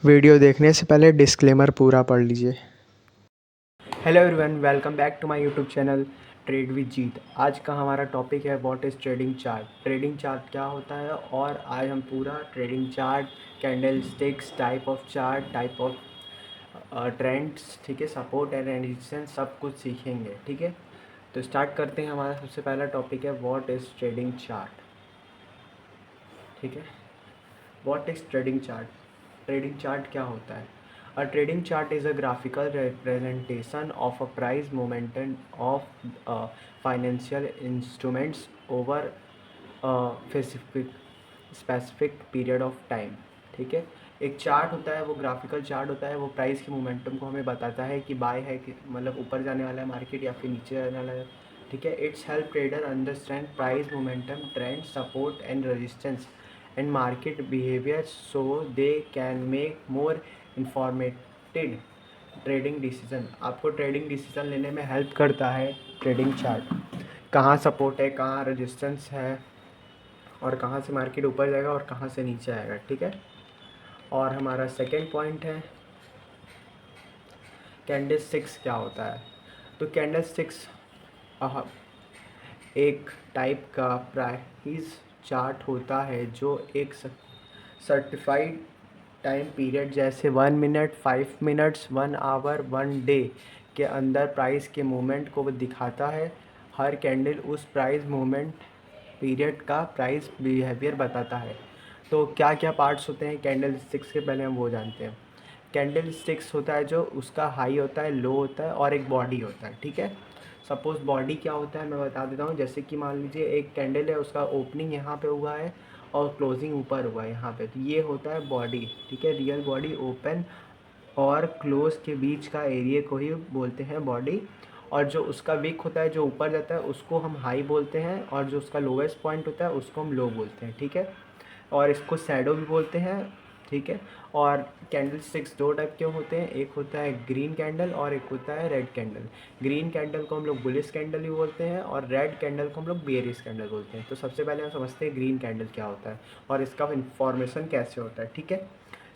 Video देखने से पहले डिस्क्लेमर पूरा पढ़ लीजिए। Hello everyone, welcome back to my YouTube channel trade with Jeet. आज का हमारा टॉपिक है what is trading chart. Trading chart क्या होता है और आज हम पूरा trading chart, candlesticks, type of chart, type of trends, ठीक है, सपोर्ट एंड रेजिस्टेंस, सब कुछ सीखेंगे। ठीक है, तो स्टार्ट करते हैं। हमारा सबसे पहला टॉपिक है व्हाट इज़ ट्रेडिंग चार्ट। ठीक है, what is trading chart. Trading chart क्या होता है? अ trading chart is a graphical representation of a price momentum of financial instruments over specific period of time. ठीक है, एक चार्ट होता है, वो ग्राफिकल चार्ट होता है, वो प्राइस के मोमेंटम को हमें बताता है कि बाय है, कि मतलब ऊपर जाने वाला है मार्केट या फिर नीचे जाने वाला है। ठीक है, it's help trader understand price momentum, trend, support and resistance and market behavior so they can make more informated trading decision. आपको ट्रेडिंग डिसीजन लेने में हेल्प करता है ट्रेडिंग चार्ट। कहाँ सपोर्ट है, कहाँ रेजिस्टेंस है, और कहाँ से मार्केट ऊपर जाएगा और कहाँ से नीचे आएगा। ठीक है, और हमारा सेकेंड पॉइंट है कैंडल स्टिक्स क्या होता है। तो कैंडल स्टिक्स एक टाइप का प्राइस चार्ट होता है जो एक सर्टिफाइड टाइम पीरियड जैसे 1 मिनट, 5 मिनट्स, 1 आवर, 1 डे के अंदर प्राइस के मूवमेंट को वो दिखाता है। हर कैंडल उस प्राइस मूवमेंट पीरियड का प्राइस बिहेवियर बताता है। तो क्या क्या पार्ट्स होते हैं कैंडल स्टिक्स के, पहले हम वो जानते हैं। कैंडल स्टिक्स होता है जो उसका हाई होता है, लो होता है और एक बॉडी होता है। ठीक है, सपोज़ बॉडी क्या होता है मैं बता देता हूँ। जैसे कि मान लीजिए एक कैंडल है, उसका ओपनिंग यहाँ पे हुआ है और क्लोजिंग ऊपर हुआ है यहाँ पे, तो ये होता है बॉडी। ठीक है, रियल बॉडी ओपन और क्लोज के बीच का एरिया को ही बोलते हैं बॉडी। और जो उसका विक होता है, जो ऊपर जाता है, उसको हम हाई बोलते हैं, और जो उसका लोवेस्ट पॉइंट होता है उसको हम लो बोलते हैं। ठीक है, और इसको शैडो भी बोलते हैं। ठीक है, और कैंडल स्टिक्स दो टाइप के होते हैं, एक होता है ग्रीन कैंडल और एक होता है रेड कैंडल। ग्रीन कैंडल को हम लोग बुलिश कैंडल भी बोलते हैं और रेड कैंडल को हम लोग बेयरिश कैंडल बोलते हैं। तो सबसे पहले हम समझते हैं ग्रीन कैंडल क्या होता है और इसका इन्फॉर्मेशन कैसे होता है। ठीक है,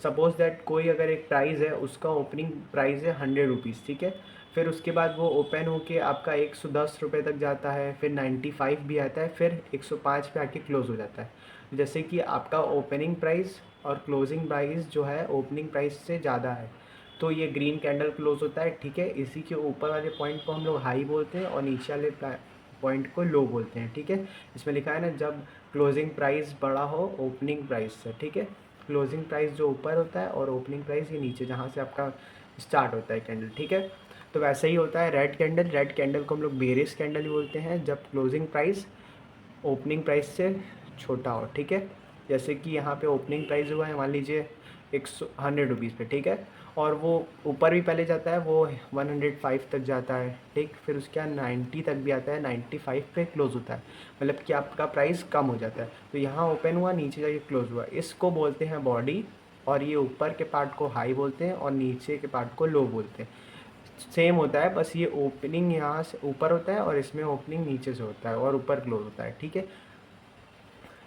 सपोज़ दैट कोई अगर एक प्राइस है, उसका ओपनिंग प्राइस है 100 रुपीज़। ठीक है, फिर उसके बाद वो ओपन होके आपका 110 रुपये तक जाता है, फिर 95 भी आता है, फिर 105 पे आके क्लोज़ हो जाता है। जैसे कि आपका ओपनिंग प्राइस और क्लोजिंग प्राइस जो है ओपनिंग प्राइस से ज़्यादा है, तो ये ग्रीन कैंडल क्लोज होता है। ठीक है, इसी के ऊपर वाले पॉइंट को हम लोग हाई बोलते हैं और नीचे वाले पॉइंट को लो बोलते हैं। ठीक है, इसमें लिखा है ना, जब क्लोजिंग प्राइस बड़ा हो ओपनिंग प्राइस से। ठीक है, क्लोजिंग प्राइस जो ऊपर होता है और ओपनिंग प्राइस ये नीचे, जहाँ से आपका स्टार्ट होता है कैंडल। ठीक है, तो वैसे ही होता है रेड कैंडल। रेड कैंडल को हम लोग बेरिश कैंडल भी बोलते हैं, जब क्लोजिंग प्राइस ओपनिंग प्राइस से छोटा हो। ठीक है, जैसे कि यहाँ पे ओपनिंग प्राइस हुआ है मान लीजिए 100 रुपीज़ पे। ठीक है, और वो ऊपर भी पहले जाता है, वो 105 तक जाता है। ठीक, फिर उसके बाद 90 तक भी आता है, 95 पे क्लोज़ होता है, मतलब कि आपका प्राइस कम हो जाता है। तो यहाँ ओपन हुआ, नीचे जाके क्लोज़ हुआ, इसको बोलते हैं बॉडी। और ये ऊपर के पार्ट को हाई बोलते हैं और नीचे के पार्ट को लो बोलते हैं। सेम होता है, बस ये ओपनिंग यहाँ से ऊपर होता है और इसमें ओपनिंग नीचे से होता है और ऊपर क्लोज होता है। ठीक है,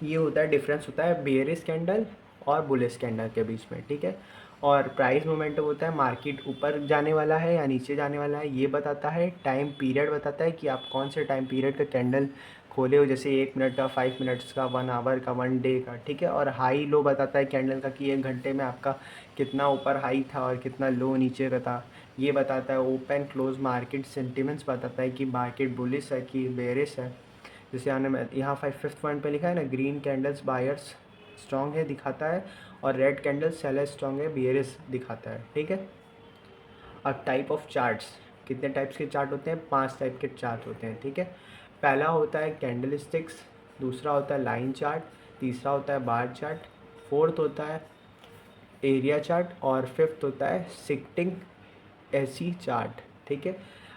ये होता है डिफरेंस होता है बेयरिश कैंडल और बुलिश कैंडल के बीच में। ठीक है, और प्राइस मोमेंटम होता है मार्केट ऊपर जाने वाला है या नीचे जाने वाला है, ये बताता है। टाइम पीरियड बताता है कि आप कौन से टाइम पीरियड का कैंडल खोले हो, जैसे 1 मिनट का, 5 मिनट्स का, 1 आवर का, 1 डे का। ठीक है, और हाई लो बताता है कैंडल का कि 1 घंटे में आपका कितना ऊपर हाई था और कितना लो नीचे का था, ये बताता है। ओपन क्लोज मार्केट सेंटिमेंट्स बताता है कि मार्केट बुलिश है कि बेरिश है। जैसे आने में यहाँ 5th पॉइंट पे लिखा है ना, ग्रीन कैंडल्स बायर्स स्ट्रॉन्ग है दिखाता है और रेड कैंडल्स सेलर्स स्ट्रॉन्ग है बियरिश दिखाता है। ठीक है, अब टाइप ऑफ चार्ट्स, कितने टाइप्स के चार्ट होते हैं? 5 टाइप के चार्ट होते हैं। ठीक है, पहला होता है कैंडल स्टिक्स, दूसरा होता है लाइन चार्ट, तीसरा होता है बार चार्ट, फोर्थ होता है एरिया चार्ट और फिफ्थ होता है सिटिंग एसी चार्ट। ठीक है,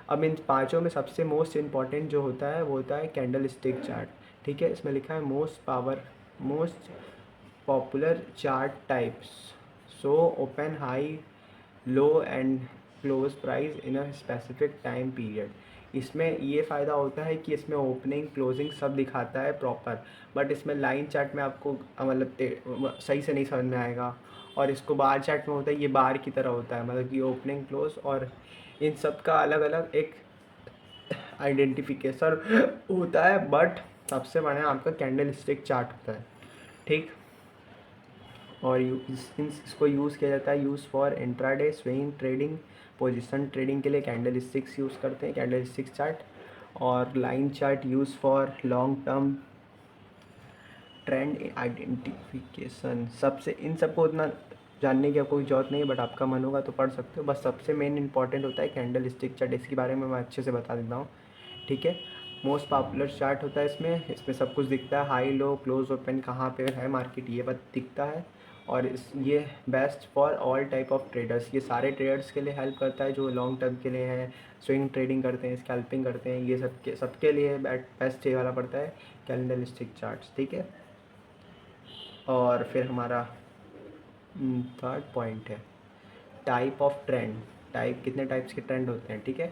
अब इन पांचों में सबसे मोस्ट इम्पॉर्टेंट जो होता है वो होता है कैंडल स्टिक चार्ट। ठीक है, इसमें लिखा है most popular chart types, so open, high, low and close price in a specific time period. इसमें ये फ़ायदा होता है कि इसमें ओपनिंग क्लोजिंग सब दिखाता है प्रॉपर, बट इसमें लाइन चार्ट में आपको मतलब सही से नहीं समझ में आएगा। और इसको बार चार्ट में होता है, ये बार की तरह होता है, मतलब कि ओपनिंग क्लोज, और इन सब का अलग अलग एक आइडेंटिफिकेशन होता है, बट सबसे बढ़िया आपका कैंडल स्टिक चार्ट होता है, ठीक। और इसको यूज़ किया जाता है use for intraday swing trading, position trading के लिए कैंडल स्टिक्स यूज़ करते हैं, कैंडल स्टिक चार्ट। और line chart use for long term trend identification. सबसे इन सबको उतना जानने की आपको कोई ज़रूरत नहीं है, बट आपका मन होगा तो पढ़ सकते हो। बस सबसे मेन इंपॉर्टेंट होता है कैंडल स्टिक चार्ट, इसके बारे में मैं अच्छे से बता देता हूँ, ठीक है। मोस्ट पॉपुलर चार्ट होता है इसमें सब कुछ दिखता है, हाई लो क्लोज ओपन कहाँ पे है मार्केट ये बस दिखता है। और ये best for all type of traders, ये सारे ट्रेडर्स के लिए हेल्प करता है, जो लॉन्ग टर्म के लिए है, स्विंग ट्रेडिंग करते हैं, स्कैल्पिंग करते हैं, ये सबके लिए बेस्ट ये वाला पड़ता है कैंडल स्टिक चार्ट्स, ठीक है। और फिर हमारा थर्ड पॉइंट है टाइप ऑफ ट्रेंड। टाइप, कितने टाइप्स के ट्रेंड होते हैं, ठीक है।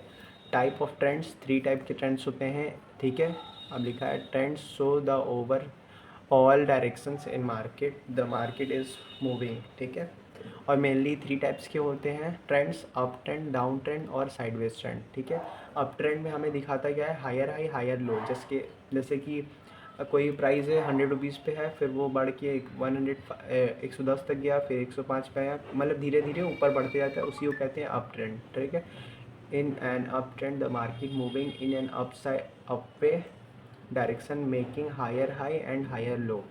टाइप ऑफ ट्रेंड्स, 3 टाइप के ट्रेंड्स होते हैं, ठीक है। अब लिखा है trends show the over all directions in market, the market is moving, ठीक है। और मेनली 3 टाइप्स के होते हैं trends, up trend, down trend और साइडवेज ट्रेंड, ठीक है। अप ट्रेंड में हमें दिखाता क्या है, हायर हाई हायर लो, जैसे कि कोई प्राइस है 100 रुपीज़ पे है, फिर वो बढ़ के 110 तक गया, फिर 105 पे आया, मतलब धीरे धीरे ऊपर बढ़ते जाता है, उसी को कहते हैं अप ट्रेंड, ठीक है। In an up trend the market moving in an up way direction making higher high and higher low,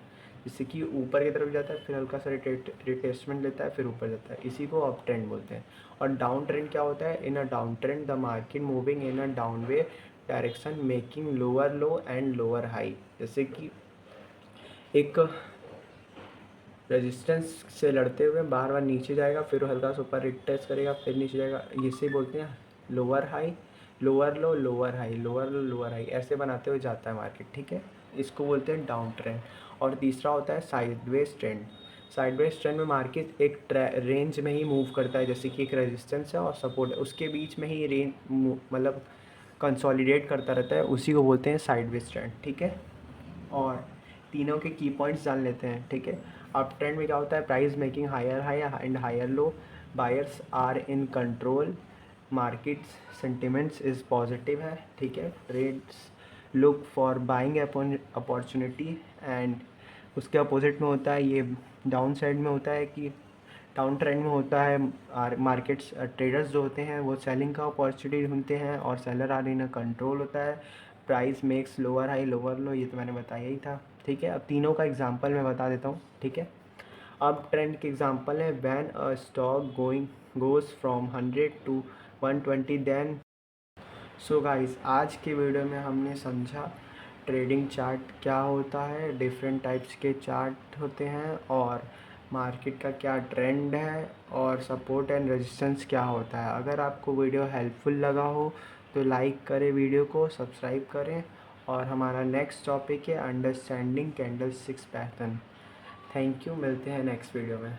जिससे कि ऊपर की तरफ जाता है, फिर हल्का सा रिट्रेसमेंट लेता है, फिर ऊपर जाता है, इसी को अप ट्रेंड बोलते हैं। और डाउन ट्रेंड क्या होता है, in a down trend the market moving in a down way direction making lower low and lower high, जैसे कि एक रेजिस्टेंस से लड़ते हुए बार बार नीचे जाएगा, फिर हल्का सा ऊपर रिट्रेस करेगा, फिर नीचे जाएगा, इसे बोलते हैं लोअर हाई, लोअर लो, लोअर हाई, लोअर लो, लोअर हाई, ऐसे बनाते हुए जाता है मार्केट, ठीक है। इसको बोलते हैं डाउन ट्रेंड। और तीसरा होता है साइडवेज ट्रेंड। साइडवेज ट्रेंड में मार्केट एक रेंज में ही मूव करता है, जैसे कि एक रेजिस्टेंस है और सपोर्ट है, उसके बीच में ही रेंज मतलब कंसोलिडेट करता रहता है, उसी को बोलते हैं साइडवेज ट्रेंड, ठीक है। और तीनों के की पॉइंट्स जान लेते हैं, ठीक है। अप ट्रेंड में क्या होता है, price making higher high and higher low, buyers are in control, market sentiments is positive है, ठीक है। Trades look for buying opportunity, and उसके अपोजिट में होता है ये डाउन साइड में होता है कि डाउन ट्रेंड में होता है मार्केट्स ट्रेडर्स जो होते हैं वो सेलिंग का अपॉर्चुनिटी ढूंढते हैं, और सेलर आर इन कंट्रोल होता है, price makes lower high lower लो, ये तो मैंने बताया ही था, ठीक है। अब तीनों का एग्जांपल मैं बता देता हूँ, ठीक है। अब ट्रेंड के एग्जांपल है when a stock goes from 100 to 120 then. So guys, आज के वीडियो में हमने समझा ट्रेडिंग चार्ट क्या होता है, डिफरेंट टाइप्स के चार्ट होते हैं, और मार्केट का क्या ट्रेंड है, और सपोर्ट एंड रेजिस्टेंस क्या होता है। अगर आपको वीडियो हेल्पफुल लगा हो तो लाइक करें, वीडियो को सब्सक्राइब करें। और हमारा नेक्स्ट टॉपिक है understanding candle sticks pattern. Thank you, मिलते हैं नेक्स्ट वीडियो में।